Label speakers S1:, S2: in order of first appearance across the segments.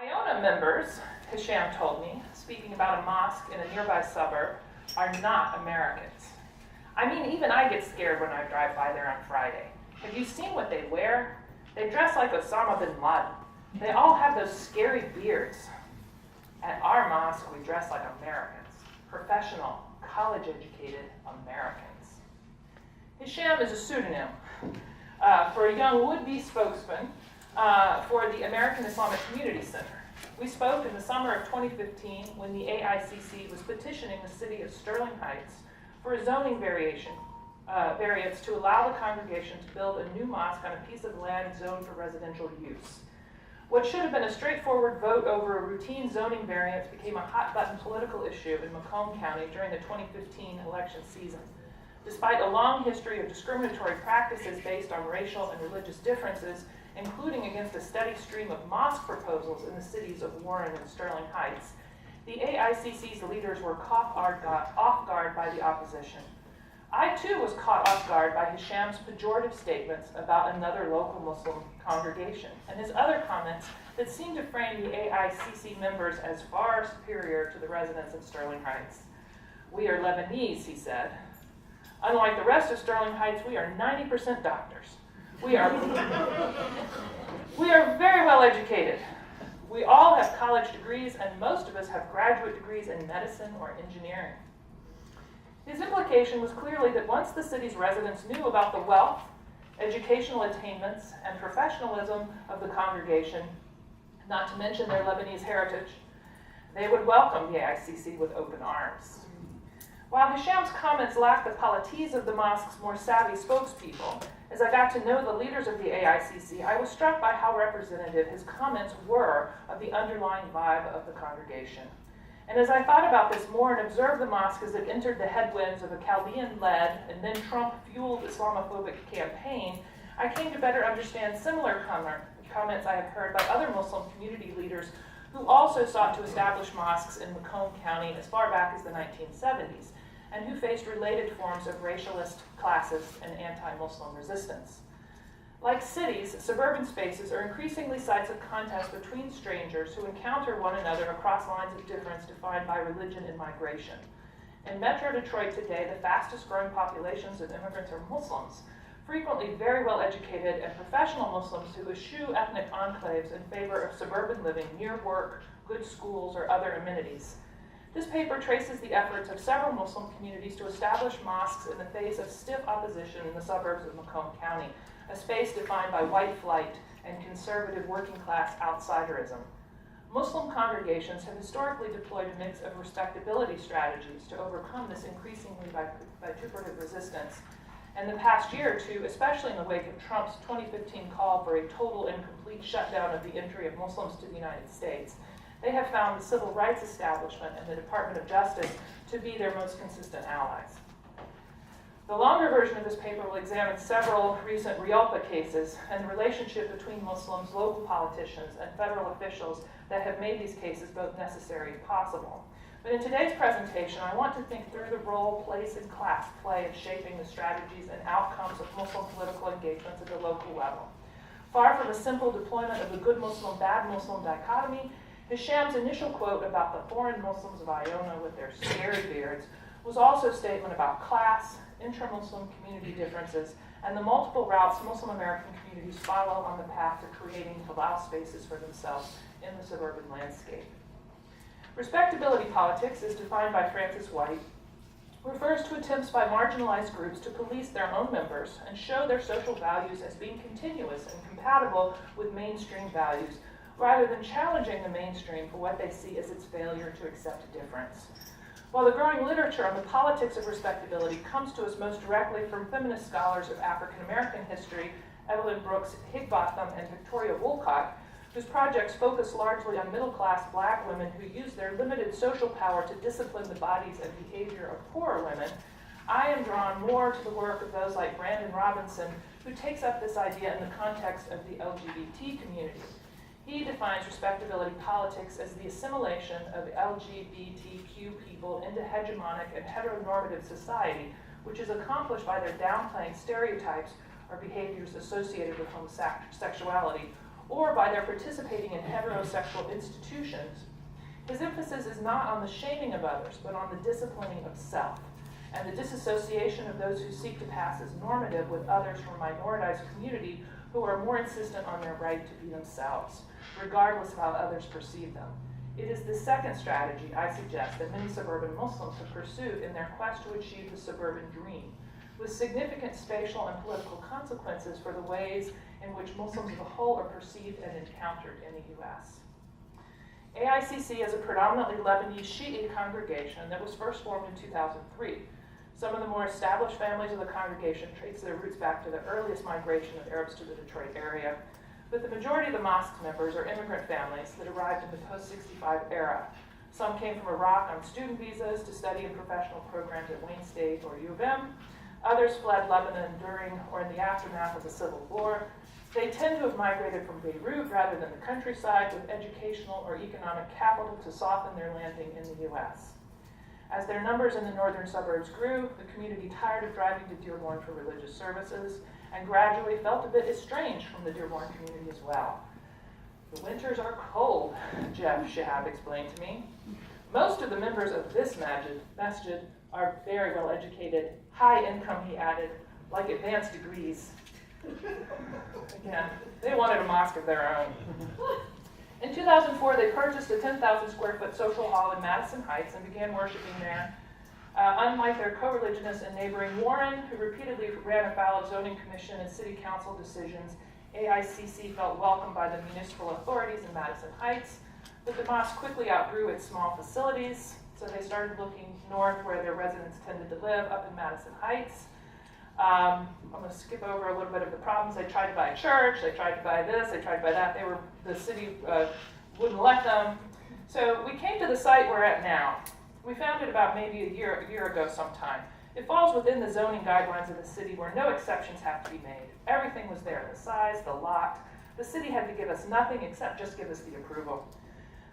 S1: Iona members, Hisham told me, speaking about a mosque in a nearby suburb, are not Americans. I mean, even I get scared when I drive by there on Friday. Have you seen what they wear? They dress like Osama bin Laden. They all have those scary beards. At our mosque, we dress like Americans, professional, college-educated Americans. Hisham is a pseudonym for a young would-be spokesman for the American Islamic Community Center. We spoke in the summer of 2015 when the AICC was petitioning the city of Sterling Heights for a zoning variance to allow the congregation to build a new mosque on a piece of land zoned for residential use. What should have been a straightforward vote over a routine zoning variance became a hot-button political issue in Macomb County during the 2015 election season. Despite a long history of discriminatory practices based on racial and religious differences, including against a steady stream of mosque proposals in the cities of Warren and Sterling Heights, the AICC's leaders were caught off guard by the opposition. I too was caught off guard by Hisham's pejorative statements about another local Muslim congregation and his other comments that seemed to frame the AICC members as far superior to the residents in Sterling Heights. "We are Lebanese," he said. "Unlike the rest of Sterling Heights, we are 90% doctors. We are very well educated. We all have college degrees, and most of us have graduate degrees in medicine or engineering." His implication was clearly that once the city's residents knew about the wealth, educational attainments, and professionalism of the congregation, not to mention their Lebanese heritage, they would welcome the AICC with open arms. While Hisham's comments lacked the polities of the mosque's more savvy spokespeople, as I got to know the leaders of the AICC, I was struck by how representative his comments were of the underlying vibe of the congregation. And as I thought about this more and observed the mosque as it entered the headwinds of a Chaldean-led and then Trump-fueled Islamophobic campaign, I came to better understand similar comments I have heard by other Muslim community leaders who also sought to establish mosques in Macomb County as far back as the 1970s, and who faced related forms of racialist, classist, and anti-Muslim resistance. Like cities, suburban spaces are increasingly sites of contest between strangers who encounter one another across lines of difference defined by religion and migration. In Metro Detroit today, the fastest growing populations of immigrants are Muslims, frequently very well educated and professional Muslims who eschew ethnic enclaves in favor of suburban living near work, good schools, or other amenities. This paper traces the efforts of several Muslim communities to establish mosques in the face of stiff opposition in the suburbs of Macomb County, a space defined by white flight and conservative working class outsiderism. Muslim congregations have historically deployed a mix of respectability strategies to overcome this increasingly vituperative resistance. And the past year or two, especially in the wake of Trump's 2015 call for a total and complete shutdown of the entry of Muslims to the United States, they have found the civil rights establishment and the Department of Justice to be their most consistent allies. The longer version of this paper will examine several recent Rialpa cases and the relationship between Muslims, local politicians, and federal officials that have made these cases both necessary and possible. But in today's presentation, I want to think through the role place and class play in shaping the strategies and outcomes of Muslim political engagements at the local level. Far from a simple deployment of the good Muslim, bad Muslim dichotomy, Hisham's initial quote about the foreign Muslims of Iona with their scary beards was also a statement about class, intra-Muslim community differences, and the multiple routes Muslim American communities follow on the path to creating halal spaces for themselves in the suburban landscape. Respectability politics, as defined by Francis White, refers to attempts by marginalized groups to police their own members and show their social values as being continuous and compatible with mainstream values, rather than challenging the mainstream for what they see as its failure to accept a difference. While the growing literature on the politics of respectability comes to us most directly from feminist scholars of African American history, Evelyn Brooks Higbotham and Victoria Woolcott, whose projects focus largely on middle-class Black women who use their limited social power to discipline the bodies and behavior of poorer women, I am drawn more to the work of those like Brandon Robinson, who takes up this idea in the context of the LGBT community. He defines respectability politics as the assimilation of LGBTQ people into hegemonic and heteronormative society, which is accomplished by their downplaying stereotypes or behaviors associated with homosexuality, or by their participating in heterosexual institutions, his emphasis is not on the shaming of others, but on the disciplining of self, and the disassociation of those who seek to pass as normative with others from a minoritized community who are more insistent on their right to be themselves, regardless of how others perceive them. It is the second strategy, I suggest, that many suburban Muslims have pursued in their quest to achieve the suburban dream, with significant spatial and political consequences for the ways in which Muslims as a whole are perceived and encountered in the U.S. AICC is a predominantly Lebanese Shiite congregation that was first formed in 2003. Some of the more established families of the congregation trace their roots back to the earliest migration of Arabs to the Detroit area, but the majority of the mosque's members are immigrant families that arrived in the post-65 era. Some came from Iraq on student visas to study in professional programs at Wayne State or U of M. Others fled Lebanon during or in the aftermath of the Civil War. They tend to have migrated from Beirut rather than the countryside with educational or economic capital to soften their landing in the U.S. As their numbers in the northern suburbs grew, the community tired of driving to Dearborn for religious services and gradually felt a bit estranged from the Dearborn community as well. The winters are cold, Jeff Shihab explained to me. Most of the members of this masjid are very well educated, high income, he added, like advanced degrees. Again, they wanted a mosque of their own. In 2004, they purchased a 10,000 square foot social hall in Madison Heights and began worshiping there. Unlike their co-religionists in neighboring Warren, who repeatedly ran afoul of zoning commission and city council decisions, AICC felt welcomed by the municipal authorities in Madison Heights, but the mosque quickly outgrew its small facilities, so they started looking north where their residents tended to live, up in Madison Heights. I'm going to skip over a little bit of the problems. They tried to buy a church, they tried to buy this, they tried to buy that. The city wouldn't let them. So we came to the site we're at now. We found it about maybe a year ago sometime. It falls within the zoning guidelines of the city where no exceptions have to be made. Everything was there, the size, the lot. The city had to give us nothing except just give us the approval.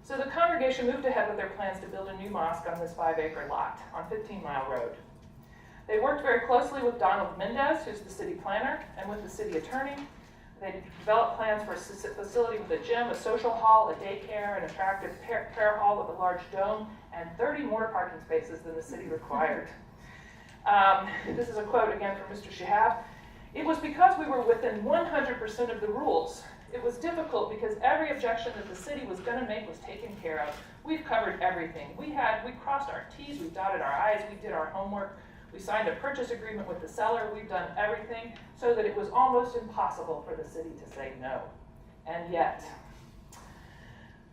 S1: So the congregation moved ahead with their plans to build a new mosque on this 5-acre lot on 15 Mile Road. They worked very closely with Donald Mendez, who's the city planner, and with the city attorney. They developed plans for a facility with a gym, a social hall, a daycare, an attractive prayer hall with a large dome, and 30 more parking spaces than the city required. This is a quote again from Mr. Shihab. It was because we were within 100% of the rules. It was difficult because every objection that the city was going to make was taken care of. We've covered everything. We crossed our T's, we dotted our I's, we did our homework. We signed a purchase agreement with the seller. We've done everything so that it was almost impossible for the city to say no. And yet,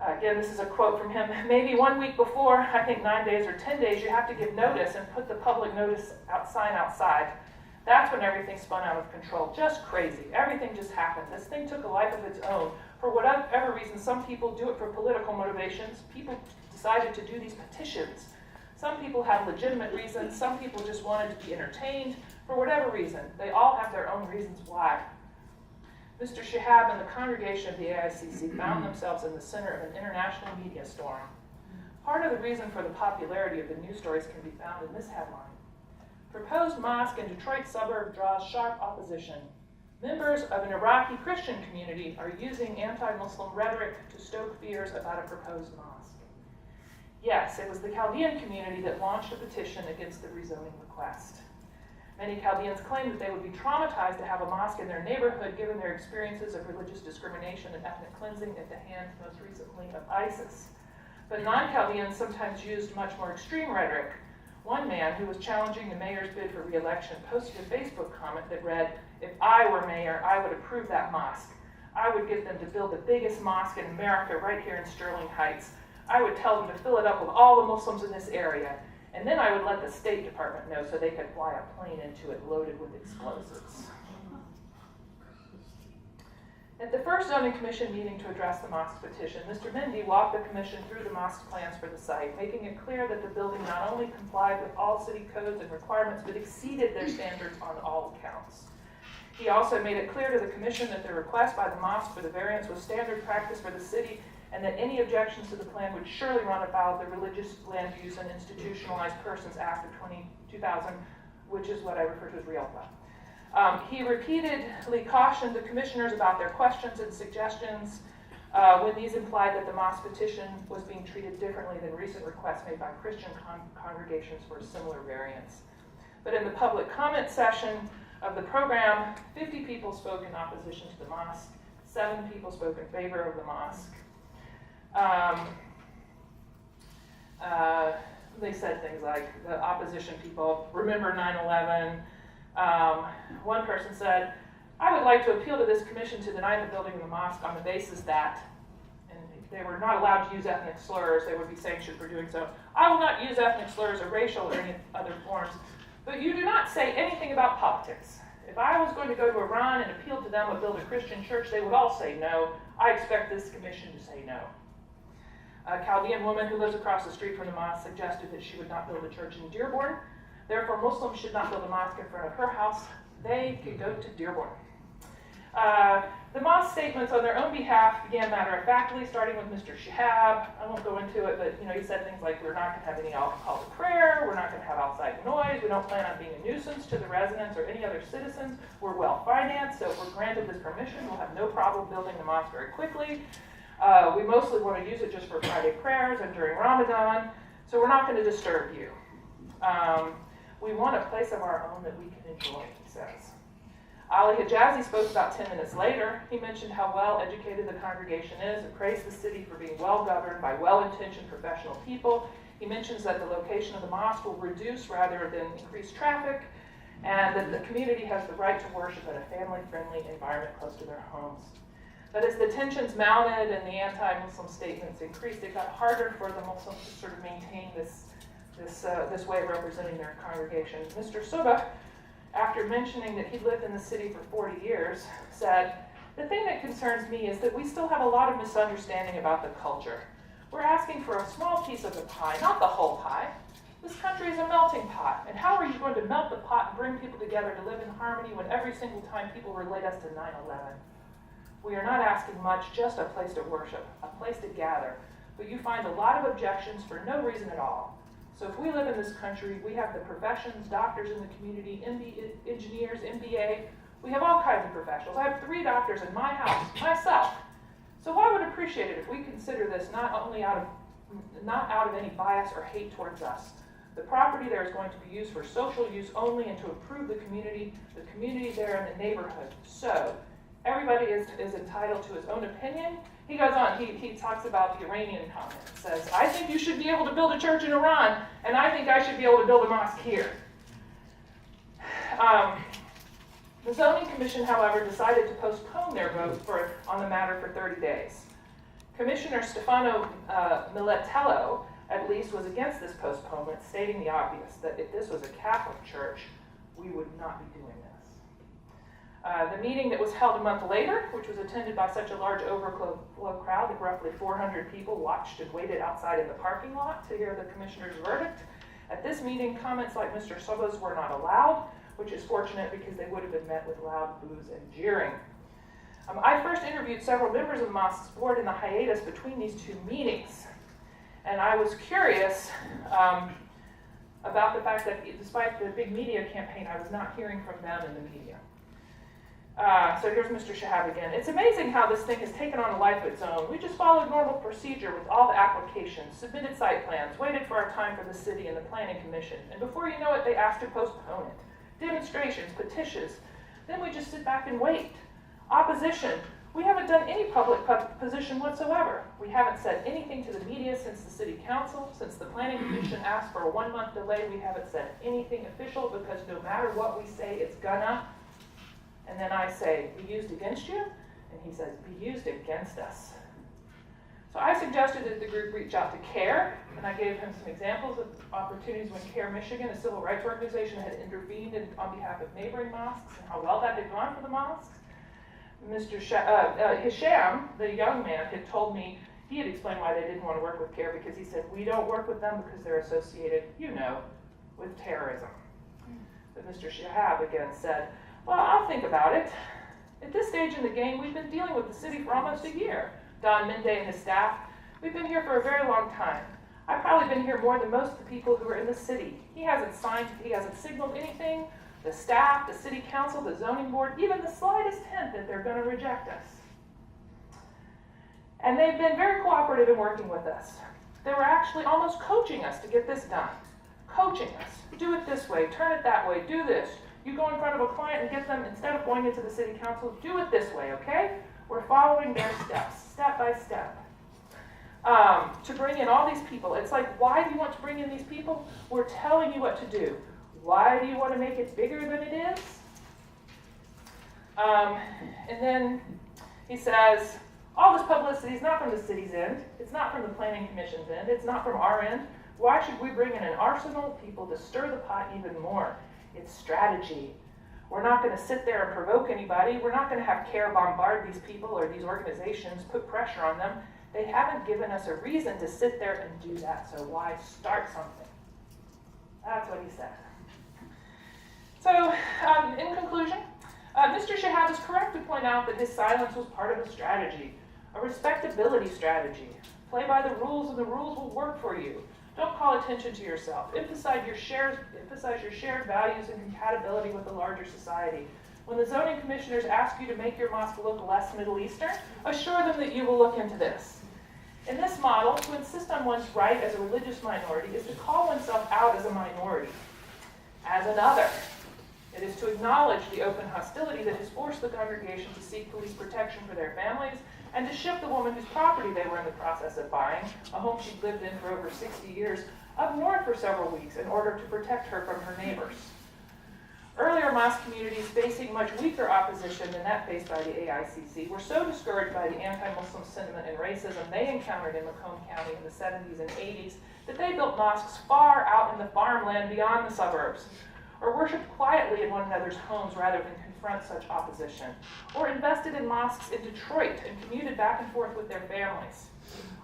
S1: again, this is a quote from him, maybe 1 week before, I think 9 days or 10 days, you have to give notice and put the public notice sign outside. That's when everything spun out of control. Just crazy. Everything just happened. This thing took a life of its own. For whatever reason, some people do it for political motivations. People decided to do these petitions. Some people had legitimate reasons. Some people just wanted to be entertained. For whatever reason, they all have their own reasons why. Mr. Shihab and the congregation of the AICC found themselves in the center of an international media storm. Part of the reason for the popularity of the news stories can be found in this headline. Proposed mosque in Detroit suburb draws sharp opposition. Members of an Iraqi Christian community are using anti-Muslim rhetoric to stoke fears about a proposed mosque. Yes, it was the Chaldean community that launched a petition against the rezoning request. Many Chaldeans claimed that they would be traumatized to have a mosque in their neighborhood given their experiences of religious discrimination and ethnic cleansing at the hands, most recently, of ISIS. But non-Chaldeans sometimes used much more extreme rhetoric. One man who was challenging the mayor's bid for re-election posted a Facebook comment that read, "If I were mayor, I would approve that mosque. I would get them to build the biggest mosque in America right here in Sterling Heights. I would tell them to fill it up with all the Muslims in this area, and then I would let the State Department know so they could fly a plane into it loaded with explosives." At the first zoning commission meeting to address the mosque petition, Mr. Mindy walked the commission through the mosque plans for the site, making it clear that the building not only complied with all city codes and requirements, but exceeded their standards on all accounts. He also made it clear to the commission that the request by the mosque for the variance was standard practice for the city, and that any objections to the plan would surely run afoul of the Religious Land Use and Institutionalized Persons Act of 2000, which is what I refer to as REALPA. He repeatedly cautioned the commissioners about their questions and suggestions when these implied that the mosque petition was being treated differently than recent requests made by Christian congregations for similar variants. But in the public comment session of the program, 50 people spoke in opposition to the mosque, 7 people spoke in favor of the mosque. They said things like, the opposition people, remember 9/11. One person said, I would like to appeal to this commission to deny the building of the mosque on the basis that, and they were not allowed to use ethnic slurs, they would be sanctioned for doing so. I will not use ethnic slurs or racial or any other forms, but you do not say anything about politics. If I was going to go to Iran and appeal to them to build a Christian church, they would all say no. I expect this commission to say no. A Chaldean woman who lives across the street from the mosque suggested that she would not build a church in Dearborn. Therefore, Muslims should not build a mosque in front of her house. They could go to Dearborn. The mosque statements on their own behalf began matter-of-factly, starting with Mr. Shihab. I won't go into it, but he said things like, we're not going to have any alcohol to prayer, we're not going to have outside noise, we don't plan on being a nuisance to the residents or any other citizens, we're well-financed, so if we're granted this permission, we'll have no problem building the mosque very quickly. We mostly want to use it just for Friday prayers and during Ramadan, so we're not going to disturb you. We want a place of our own that we can enjoy, he says. Ali Jazzy spoke about 10 minutes later. He mentioned how well educated the congregation is and praised the city for being well governed by well-intentioned professional people. He mentions that the location of the mosque will reduce rather than increase traffic, and that the community has the right to worship in a family-friendly environment close to their homes. But as the tensions mounted and the anti-Muslim statements increased, it got harder for the Muslims to sort of maintain this way of representing their congregation. Mr. Tsuda, after mentioning that he'd lived in the city for 40 years, said, the thing that concerns me is that we still have a lot of misunderstanding about the culture. We're asking for a small piece of the pie, not the whole pie. This country is a melting pot, and how are you going to melt the pot and bring people together to live in harmony when every single time people relate us to 9/11? We are not asking much, just a place to worship, a place to gather, but you find a lot of objections for no reason at all. So if we live in this country, we have the professions, doctors in the community, engineers, MBA, we have all kinds of professionals. I have 3 doctors in my house, myself. So I would appreciate it if we consider this not out of any bias or hate towards us. The property there is going to be used for social use only and to improve the community there and the neighborhood. So everybody is entitled to his own opinion. He goes on, he talks about the Iranian comment. He says, I think you should be able to build a church in Iran, and I think I should be able to build a mosque here. The zoning commission, however, decided to postpone their vote on the matter for 30 days. Commissioner Stefano Militello, at least, was against this postponement, stating the obvious, that if this was a Catholic church, we would not be doing this. The meeting that was held a month later, which was attended by such a large overflow crowd that roughly 400 people watched and waited outside in the parking lot to hear the commissioner's verdict. At this meeting, comments like Mr. Soba's were not allowed, which is fortunate because they would have been met with loud boos and jeering. I first interviewed several members of the mosque's board in the hiatus between these 2 meetings, and I was curious about the fact that despite the big media campaign, I was not hearing from them in the media. So here's Mr. Shihab again. It's amazing how this thing has taken on a life of its own. We just followed normal procedure with all the applications, submitted site plans, waited for our time for the city and the planning commission, and before you know it, they asked to postpone it. Demonstrations, petitions, then we just sit back and wait. Opposition. We haven't done any public position whatsoever. We haven't said anything to the media since the city council. Since the planning commission asked for a 1-month delay, we haven't said anything official because no matter what we say, it's gonna. And then I say, be used against you? And he says, be used against us. So I suggested that the group reach out to CARE, and I gave him some examples of opportunities when CARE Michigan, a civil rights organization, had intervened on behalf of neighboring mosques and how well that had gone for the mosques. Mr. Hisham, the young man, had told me, he had explained why they didn't want to work with CARE because he said, we don't work with them because they're associated, with terrorism. But Mr. Shihab again said, well, I'll think about it. At this stage in the game, we've been dealing with the city for almost a year. Don Mende and his staff, we've been here for a very long time. I've probably been here more than most of the people who are in the city. He hasn't signaled anything. the staff, the city council, the zoning board, even the slightest hint that they're going to reject us. And they've been very cooperative in working with us. They were actually almost coaching us to get this done. Coaching us. Do it this way, turn it that way, do this. You go in front of a client and get them, instead of going into the city council, do it this way, okay? We're following their steps, step by step. To bring in all these people. It's like, why do you want to bring in these people? We're telling you what to do. Why do you want to make it bigger than it is? And then he says, all this publicity is not from the city's end. It's not from the planning commission's end. It's not from our end. Why should we bring in an arsenal of people to stir the pot even more? It's strategy. We're not going to sit there and provoke anybody. We're not going to have CARE bombard these people or these organizations, put pressure on them. They haven't given us a reason to sit there and do that, so why start something? That's what he said. So, in conclusion, Mr. Shihab is correct to point out that his silence was part of a strategy, a respectability strategy. Play by the rules and the rules will work for you. Don't call attention to yourself. Emphasize your shared values and compatibility with the larger society. When the zoning commissioners ask you to make your mosque look less Middle Eastern, assure them that you will look into this. In this model, to insist on one's right as a religious minority is to call oneself out as a minority, as another. It is to acknowledge the open hostility that has forced the congregation to seek police protection for their families and to ship the woman whose property they were in the process of buying, a home she'd lived in for over 60 years, up north for several weeks in order to protect her from her neighbors. Earlier mosque communities facing much weaker opposition than that faced by the AICC were so discouraged by the anti-Muslim sentiment and racism they encountered in Macomb County in the 70s and 80s that they built mosques far out in the farmland beyond the suburbs, or worshipped quietly in one another's homes rather than confront such opposition, or invested in mosques in Detroit and commuted back and forth with their families.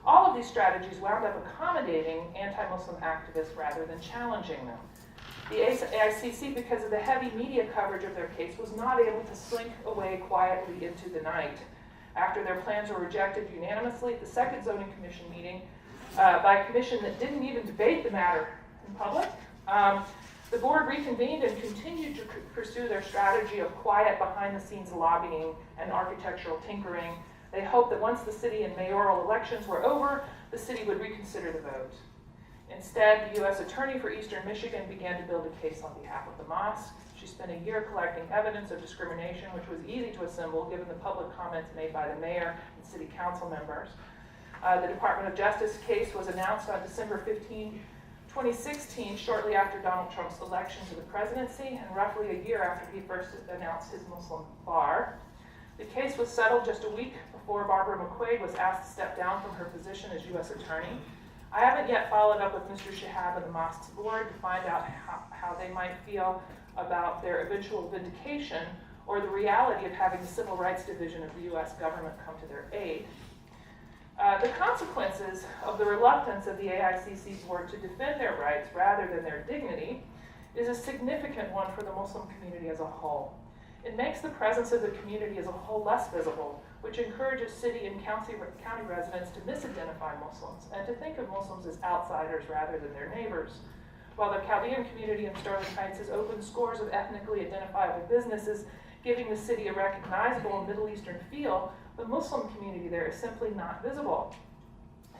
S1: All of these strategies wound up accommodating anti-Muslim activists rather than challenging them. The AICC, because of the heavy media coverage of their case, was not able to slink away quietly into the night. After their plans were rejected unanimously at the second zoning commission meeting by a commission that didn't even debate the matter in public, the board reconvened and continued to pursue their strategy of quiet behind-the-scenes lobbying and architectural tinkering. They hoped that once the city and mayoral elections were over, the city would reconsider the vote. Instead, the U.S. Attorney for Eastern Michigan began to build a case on behalf of the mosque. She spent a year collecting evidence of discrimination, which was easy to assemble given the public comments made by the mayor and city council members. The Department of Justice case was announced on December 15, 2016, shortly after Donald Trump's election to the presidency, and roughly a year after he first announced his Muslim bar. The case was settled just a week before Barbara McQuaid was asked to step down from her position as U.S. Attorney. I haven't yet followed up with Mr. Shihab and the mosque's board to find out how they might feel about their eventual vindication or the reality of having the Civil Rights Division of the U.S. government come to their aid. The consequences of the reluctance of the AICC board to defend their rights rather than their dignity is a significant one for the Muslim community as a whole. It makes the presence of the community as a whole less visible, which encourages city and county residents to misidentify Muslims and to think of Muslims as outsiders rather than their neighbors. While the Chaldean community in Sterling Heights has opened scores of ethnically identifiable businesses, giving the city a recognizable Middle Eastern feel, the Muslim community there is simply not visible.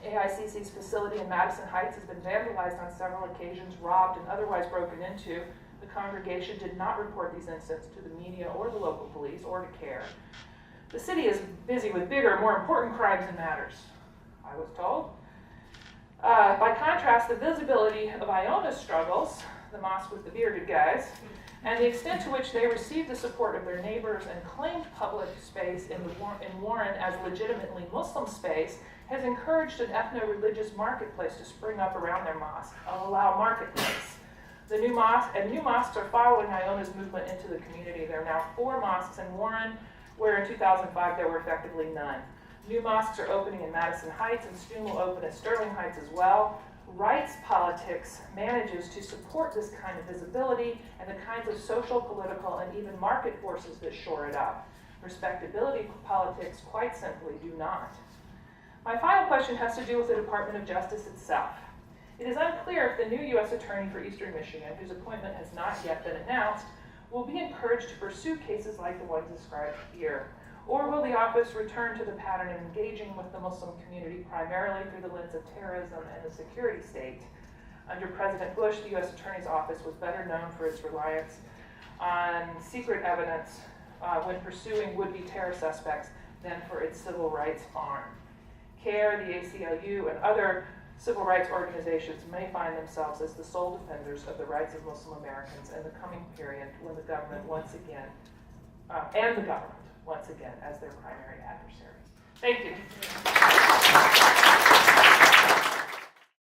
S1: AICC's facility in Madison Heights has been vandalized on several occasions, robbed, and otherwise broken into. The congregation did not report these incidents to the media or the local police or to CARE. The city is busy with bigger, more important crimes and matters, I was told. By contrast, the visibility of Iona's struggles, the mosque with the bearded guys, and the extent to which they received the support of their neighbors and claimed public space in Warren as legitimately Muslim space has encouraged an ethno-religious marketplace to spring up around their mosque, a Allow marketplace. New mosques are following Iona's movement into the community. There are now 4 mosques in Warren, where in 2005 there were effectively none. New mosques are opening in Madison Heights, and soon will open at Sterling Heights as well. Rights politics manages to support this kind of visibility and the kinds of social, political, and even market forces that shore it up. Respectability politics, quite simply, do not. My final question has to do with the Department of Justice itself. It is unclear if the new U.S. Attorney for Eastern Michigan, whose appointment has not yet been announced, will be encouraged to pursue cases like the ones described here? Or will the office return to the pattern of engaging with the Muslim community primarily through the lens of terrorism and the security state? Under President Bush, the U.S. Attorney's Office was better known for its reliance on secret evidence when pursuing would-be terror suspects than for its civil rights arm. CARE, the ACLU, and other civil rights organizations may find themselves as the sole defenders of the rights of Muslim Americans in the coming period when the government once again as their primary adversary. Thank you.